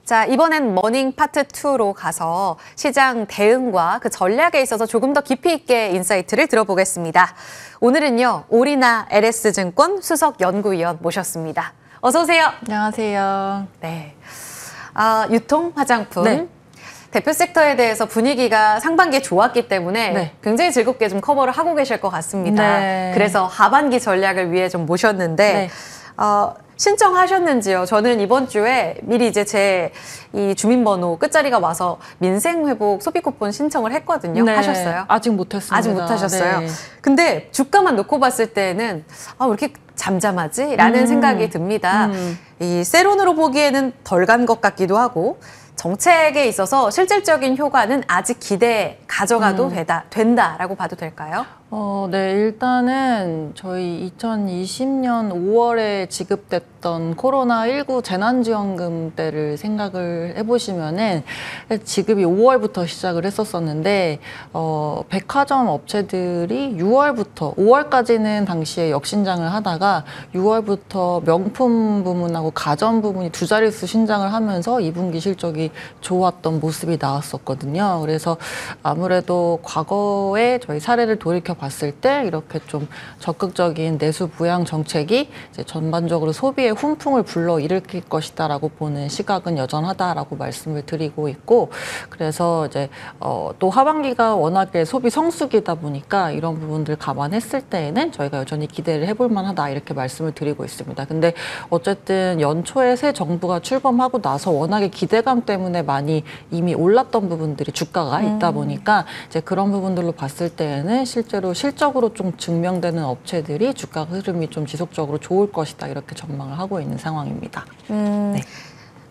자, 이번엔 머닝 파트 2로 가서 시장 대응과 그 전략에 있어서 조금 더 깊이 있게 인사이트를 들어보겠습니다. 오늘은요, 오리나 LS증권 수석 연구위원 모셨습니다. 어서 오세요. 안녕하세요. 네. 유통, 화장품. 네. 대표 섹터에 대해서 분위기가 상반기에 좋았기 때문에 네. 굉장히 즐겁게 좀 커버를 하고 계실 것 같습니다. 네. 그래서 하반기 전략을 위해 좀 모셨는데, 네. 신청하셨는지요? 저는 이번 주에 미리 이제 제 이 주민번호 끝자리가 와서 민생회복 소비쿠폰 신청을 했거든요. 네. 하셨어요? 아직 못했습니다. 아직 못하셨어요? 네. 근데 주가만 놓고 봤을 때는 왜 이렇게 잠잠하지? 라는 생각이 듭니다. 이 세론으로 보기에는 덜 간 것 같기도 하고 정책에 있어서 실질적인 효과는 아직 기대 가져가도 된다라고 봐도 될까요? 네, 일단은 저희 2020년 5월에 지급됐던 코로나19 재난지원금 때를 생각을 해보시면은 지급이 5월부터 시작을 했었었는데, 백화점 업체들이 6월부터, 5월까지는 당시에 역신장을 하다가 6월부터 명품 부문하고 가전 부문이 두 자릿수 신장을 하면서 2분기 실적이 좋았던 모습이 나왔었거든요. 그래서 아무래도 과거에 저희 사례를 돌이켜 봤을 때 이렇게 좀 적극적인 내수 부양 정책이 이제 전반적으로 소비의 훈풍을 불러일으킬 것이다라고 보는 시각은 여전하다라고 말씀을 드리고 있고, 그래서 이제 또 하반기가 워낙에 소비 성수기다 보니까 이런 부분들 감안했을 때에는 저희가 여전히 기대를 해볼 만하다 이렇게 말씀을 드리고 있습니다. 근데 어쨌든 연초에 새 정부가 출범하고 나서 워낙에 기대감 때문에 많이 이미 올랐던 부분들이 주가가 있다 보니까 이제 그런 부분들로 봤을 때에는 실적으로 좀 증명되는 업체들이 주가 흐름이 좀 지속적으로 좋을 것이다 이렇게 전망을 하고 있는 상황입니다. 네.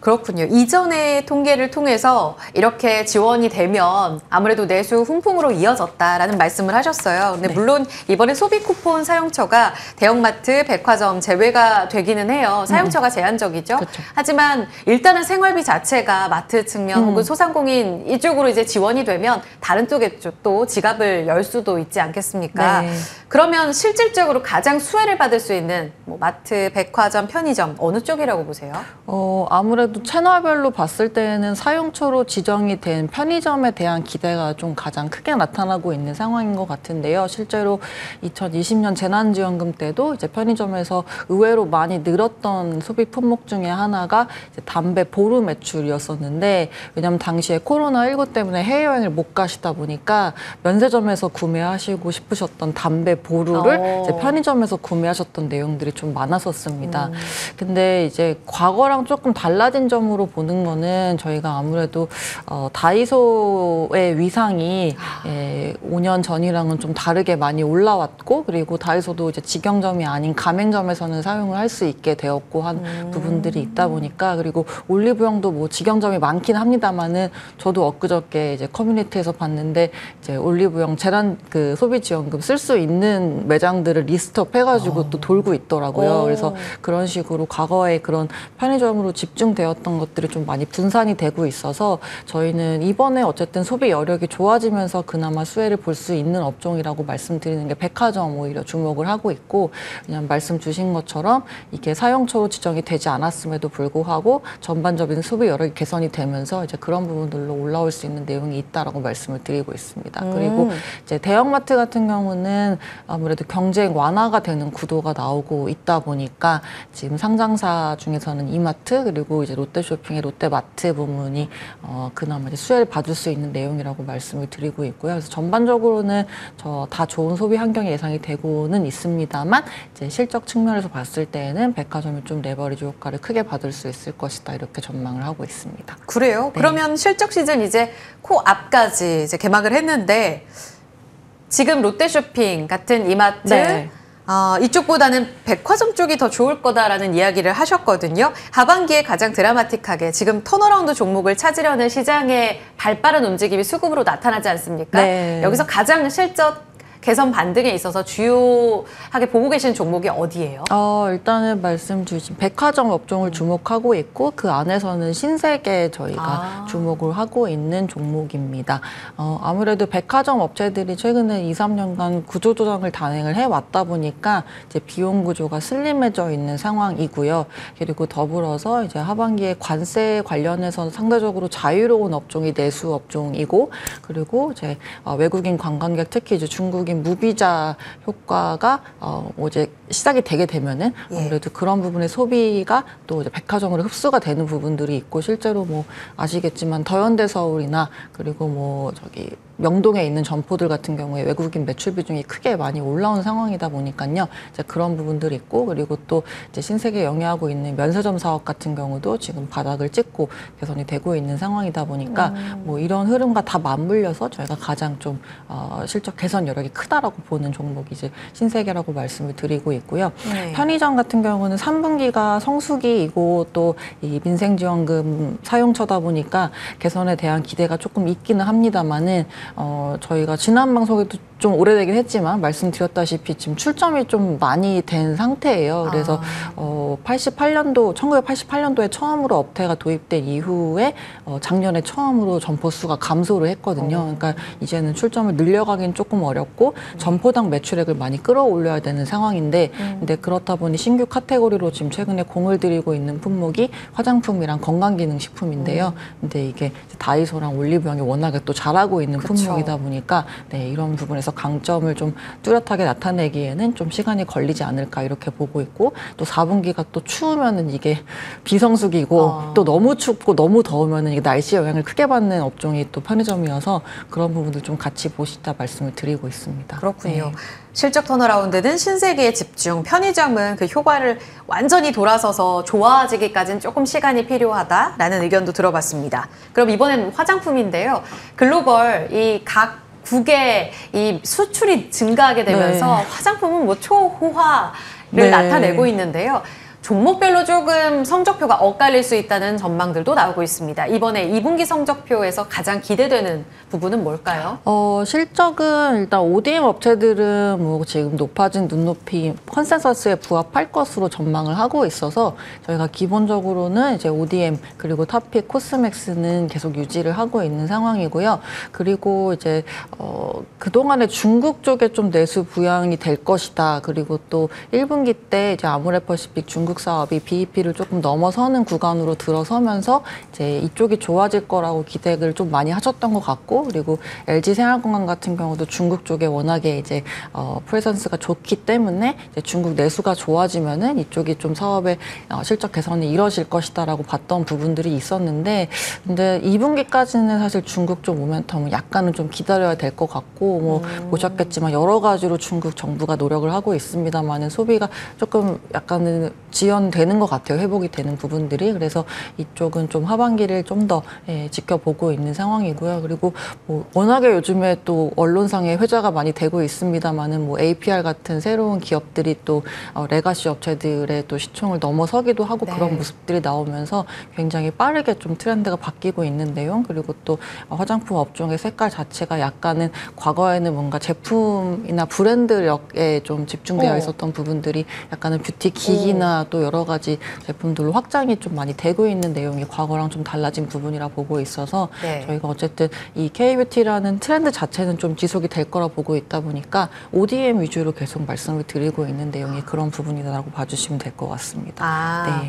그렇군요. 이전의 통계를 통해서 이렇게 지원이 되면 아무래도 내수 훈풍으로 이어졌다라는 말씀을 하셨어요. 근데 네. 물론 이번에 소비 쿠폰 사용처가 대형마트, 백화점 제외가 되기는 해요. 사용처가 제한적이죠. 그쵸. 하지만 일단은 생활비 자체가 마트 측면 혹은 소상공인 이쪽으로 이제 지원이 되면 다른 쪽에 또 지갑을 열 수도 있지 않겠습니까? 네. 그러면 실질적으로 가장 수혜를 받을 수 있는 뭐 마트, 백화점, 편의점 어느 쪽이라고 보세요? 아무래도 채널별로 봤을 때는 사용처로 지정이 된 편의점에 대한 기대가 좀 가장 크게 나타나고 있는 상황인 것 같은데요. 실제로 2020년 재난지원금 때도 이제 편의점에서 의외로 많이 늘었던 소비 품목 중에 하나가 이제 담배 보루 매출이었었는데, 왜냐하면 당시에 코로나19 때문에 해외여행을 못 가시다 보니까 면세점에서 구매하시고 싶으셨던 담배 보루를 이제 편의점에서 구매하셨던 내용들이 좀 많았었습니다. 근데 이제 과거랑 조금 달라진 점으로 보는 거는 저희가 아무래도 다이소의 위상이 5년 전이랑은 좀 다르게 많이 올라왔고, 그리고 다이소도 이제 직영점이 아닌 가맹점에서는 사용을 할 수 있게 되었고 한 부분들이 있다 보니까, 그리고 올리브영도 뭐 직영점이 많긴 합니다만은 저도 엊그저께 이제 커뮤니티에서 봤는데 이제 올리브영 재난 그 소비 지원금 쓸 수 있는 매장들을 리스트업 해가지고 또 돌고 있더라고요. 그래서 그런 식으로 과거에 그런 편의점으로 집중되었던 것들이 좀 많이 분산이 되고 있어서 저희는 이번에 어쨌든 소비 여력이 좋아지면서 그나마 수혜를 볼 수 있는 업종이라고 말씀드리는 게 백화점 오히려 주목을 하고 있고, 그냥 말씀 주신 것처럼 이게 사용처로 지정이 되지 않았음에도 불구하고 전반적인 소비 여력이 개선이 되면서 이제 그런 부분들로 올라올 수 있는 내용이 있다라고 말씀을 드리고 있습니다. 그리고 이제 대형마트 같은 경우는 아무래도 경쟁 완화가 되는 구도가 나오고 있다 보니까 지금 상장사 중에서는 이마트 그리고 이제 롯데쇼핑의 롯데마트 부문이 그나마 이제 수혜를 받을 수 있는 내용이라고 말씀을 드리고 있고요. 그래서 전반적으로는 다 좋은 소비 환경이 예상이 되고는 있습니다만 이제 실적 측면에서 봤을 때에는 백화점이 좀 레버리지 효과를 크게 받을 수 있을 것이다 이렇게 전망을 하고 있습니다. 그래요? 네. 그러면 실적 시즌 이제 코앞까지 이제 개막을 했는데 지금 롯데쇼핑 같은 이마트 네. 이쪽보다는 백화점 쪽이 더 좋을 거다라는 이야기를 하셨거든요. 하반기에 가장 드라마틱하게 지금 턴어라운드 종목을 찾으려는 시장의 발빠른 움직임이 수급으로 나타나지 않습니까? 네. 여기서 가장 실적 개선 반등에 있어서 주요하게 보고 계신 종목이 어디예요? 일단은 말씀 주신 백화점 업종을 주목하고 있고 그 안에서는 신세계 저희가 주목을 하고 있는 종목입니다. 아무래도 백화점 업체들이 최근에 2, 3년간 구조조정을 단행을 해왔다 보니까 이제 비용 구조가 슬림해져 있는 상황이고요. 그리고 더불어서 이제 하반기에 관세 관련해서 상대적으로 자유로운 업종이 내수 업종이고, 그리고 이제 외국인 관광객, 특히 이제 중국인 무비자 효과가 이제 시작이 되게 되면은 아무래도 그런 부분의 소비가 또 이제 백화점으로 흡수가 되는 부분들이 있고, 실제로 뭐 아시겠지만 더현대 서울이나 그리고 뭐 저기 명동에 있는 점포들 같은 경우에 외국인 매출 비중이 크게 많이 올라온 상황이다 보니까요. 이제 그런 부분들이 있고, 그리고 또 이제 신세계 영위하고 있는 면세점 사업 같은 경우도 지금 바닥을 찍고 개선이 되고 있는 상황이다 보니까 뭐 이런 흐름과 다 맞물려서 저희가 가장 좀 실적 개선 여력이 크다라고 보는 종목이 이제 신세계라고 말씀을 드리고 있고요. 편의점 같은 경우는 3분기가 성수기이고 또 이 민생지원금 사용처다 보니까 개선에 대한 기대가 조금 있기는 합니다만은 저희가 지난 방송에도 좀 오래되긴 했지만 말씀드렸다시피 지금 출점이 좀 많이 된 상태예요. 그래서 1988년도에 처음으로 업태가 도입된 이후에 작년에 처음으로 점포 수가 감소를 했거든요. 그러니까 이제는 출점을 늘려가긴 조금 어렵고 점포당 매출액을 많이 끌어올려야 되는 상황인데, 근데 그렇다 보니 신규 카테고리로 지금 최근에 공을 들이고 있는 품목이 화장품이랑 건강기능식품인데요. 근데 이게 다이소랑 올리브영이 워낙에 또 잘하고 있는 품목이다 보니까 이런 부분에서 강점을 좀 뚜렷하게 나타내기에는 좀 시간이 걸리지 않을까 이렇게 보고 있고, 또 4분기가 또 추우면은 이게 비성수기고 또 너무 춥고 너무 더우면은 이게 날씨 영향을 크게 받는 업종이 또 편의점이어서 그런 부분들 좀 같이 보시다 말씀을 드리고 있습니다. 그렇군요. 네. 실적 턴어라운드는 신세계에 집중, 편의점은 그 효과를 완전히 돌아서서 좋아지기까지는 조금 시간이 필요하다라는 의견도 들어봤습니다. 그럼 이번엔 화장품인데요. 글로벌 이 각 국의 이 수출이 증가하게 되면서 화장품은 뭐 초호화를 나타내고 있는데요. 종목별로 조금 성적표가 엇갈릴 수 있다는 전망들도 나오고 있습니다. 이번에 2분기 성적표에서 가장 기대되는 부분은 뭘까요? 실적은 일단 ODM 업체들은 뭐 지금 높아진 눈높이 컨센서스에 부합할 것으로 전망을 하고 있어서 저희가 기본적으로는 이제 ODM 그리고 타픽, 코스맥스는 계속 유지를 하고 있는 상황이고요. 그리고 이제 그동안에 중국 쪽에 좀 내수 부양이 될 것이다. 그리고 또 1분기 때 이제 아모레퍼시픽 중국 사업이 BEP를 조금 넘어서는 구간으로 들어서면서 이제 이쪽이 좋아질 거라고 기대를 좀 많이 하셨던 것 같고, 그리고 LG 생활건강 같은 경우도 중국 쪽에 워낙에 이제 프레젠스가 좋기 때문에 이제 중국 내수가 좋아지면은 이쪽이 좀 사업의 실적 개선이 이뤄질 것이다라고 봤던 부분들이 있었는데, 근데 2분기까지는 사실 중국 쪽 모멘텀은 약간은 좀 기다려야 될 것 같고, 뭐 보셨겠지만 여러 가지로 중국 정부가 노력을 하고 있습니다만은 소비가 조금 약간은 지연되는 것 같아요. 회복이 되는 부분들이. 그래서 이쪽은 좀 하반기를 좀 더 지켜보고 있는 상황이고요. 그리고 뭐 워낙에 요즘에 또 언론상에 회자가 많이 되고 있습니다만은 뭐 APR 같은 새로운 기업들이 또 레가시 업체들의 또 시총을 넘어서기도 하고 그런 모습들이 나오면서 굉장히 빠르게 좀 트렌드가 바뀌고 있는 내용. 그리고 또 화장품 업종의 색깔 자체가 약간은 과거에는 뭔가 제품이나 브랜드력에 좀 집중되어 있었던 부분들이 약간은 뷰티 기기나 또 여러 가지 제품들로 확장이 좀 많이 되고 있는 내용이 과거랑 좀 달라진 부분이라 보고 있어서 저희가 어쨌든 이 K-뷰티라는 트렌드 자체는 좀 지속이 될 거라 보고 있다 보니까 ODM 위주로 계속 말씀을 드리고 있는 내용이 그런 부분이라고 봐주시면 될 것 같습니다.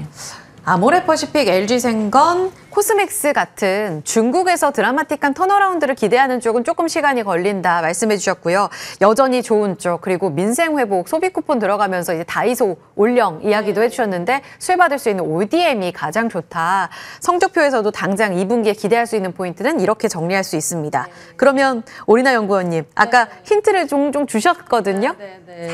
아모레퍼시픽, LG생건, 코스맥스 같은 중국에서 드라마틱한 턴어라운드를 기대하는 쪽은 조금 시간이 걸린다 말씀해 주셨고요. 여전히 좋은 쪽, 그리고 민생회복, 소비쿠폰 들어가면서 이제 다이소 올영 이야기도 해주셨는데 수혜받을 수 있는 ODM이 가장 좋다. 성적표에서도 당장 2분기에 기대할 수 있는 포인트는 이렇게 정리할 수 있습니다. 그러면 오리나 연구원님, 아까 힌트를 종종 주셨거든요.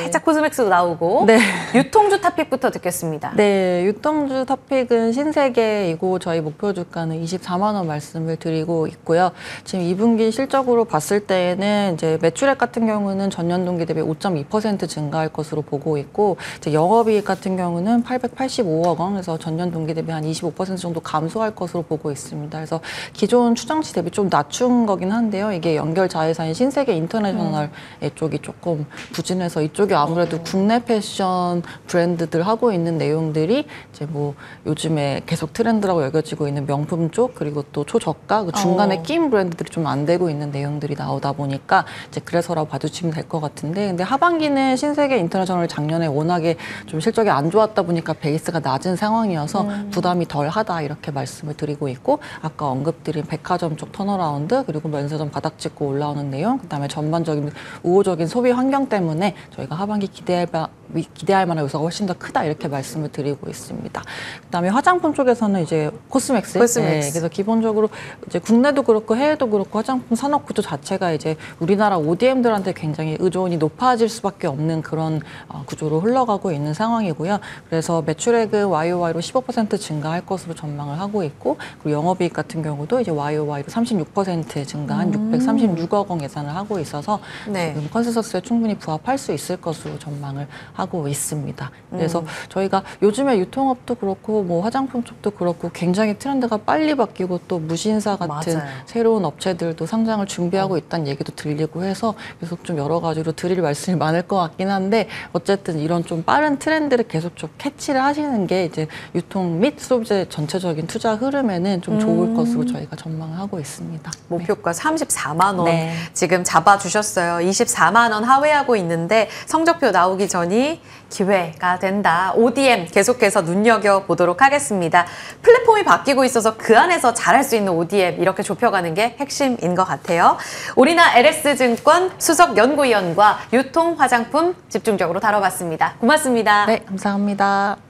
살짝 코스맥스도 나오고 유통주 타픽부터 듣겠습니다. 유통주 타픽은 신세계이고 저희 목표주 목표가는 24만 원 말씀을 드리고 있고요. 지금 2분기 실적으로 봤을 때에는 이제 매출액 같은 경우는 전년 동기 대비 5.2% 증가할 것으로 보고 있고, 이제 영업이익 같은 경우는 885억 원, 그래서 전년 동기 대비 한 25% 정도 감소할 것으로 보고 있습니다. 그래서 기존 추정치 대비 좀 낮춘 거긴 한데요. 이게 연결 자회사인 신세계 인터내셔널 쪽이 조금 부진해서 이쪽이 아무래도 국내 패션 브랜드들 하고 있는 내용들이 이제 뭐 요즘에 계속 트렌드라고 여겨지고 있는 명품 쪽, 그리고 또 초저가 그 중간에 끼인 브랜드들이 좀 안 되고 있는 내용들이 나오다 보니까 이제 그래서라고 봐주시면 될 것 같은데, 근데 하반기는 신세계 인터내셔널 작년에 워낙에 좀 실적이 안 좋았다 보니까 베이스가 낮은 상황이어서 부담이 덜하다 이렇게 말씀을 드리고 있고, 아까 언급드린 백화점 쪽 턴어라운드, 그리고 면세점 바닥 찍고 올라오는 내용, 그다음에 전반적인 우호적인 소비 환경 때문에 저희가 하반기 기대할 만한 요소가 훨씬 더 크다 이렇게 말씀을 드리고 있습니다. 그다음에 화장품 쪽에서는 이제 코스맥스. 네, 그래서 기본적으로 이제 국내도 그렇고 해외도 그렇고 화장품 산업 구조 자체가 이제 우리나라 ODM들한테 굉장히 의존이 높아질 수밖에 없는 그런 구조로 흘러가고 있는 상황이고요. 그래서 매출액은 YOY로 15% 증가할 것으로 전망을 하고 있고, 그리고 영업이익 같은 경우도 이제 YOY로 36% 증가한 636억 원 예상을 하고 있어서 네. 지금 컨센서스에 충분히 부합할 수 있을 것으로 전망을 하고 있습니다. 그래서 저희가 요즘에 유통업도 그렇고 뭐 화장품 쪽도 그렇고 굉장히 트렌드가 빨리 바뀌고 또 무신사 같은 맞아요. 새로운 업체들도 상장을 준비하고 있다는 얘기도 들리고 해서 계속 좀 여러 가지로 드릴 말씀이 많을 것 같긴 한데, 어쨌든 이런 좀 빠른 트렌드를 계속 좀 캐치를 하시는 게 이제 유통 및 소비재 전체적인 투자 흐름에는 좀 좋을 것으로 저희가 전망을 하고 있습니다. 목표가 34만 원 네. 지금 잡아주셨어요. 24만 원 하회하고 있는데 성적표 나오기 전이 기회가 된다. ODM 계속해서 눈여겨보도록 하겠습니다. 플랫폼이 바뀌고 있어서 그 안에서 잘할 수 있는 ODM 이렇게 좁혀가는 게 핵심인 것 같아요. 오리나 LS증권 수석연구위원과 유통 화장품 집중적으로 다뤄봤습니다. 고맙습니다. 네, 감사합니다.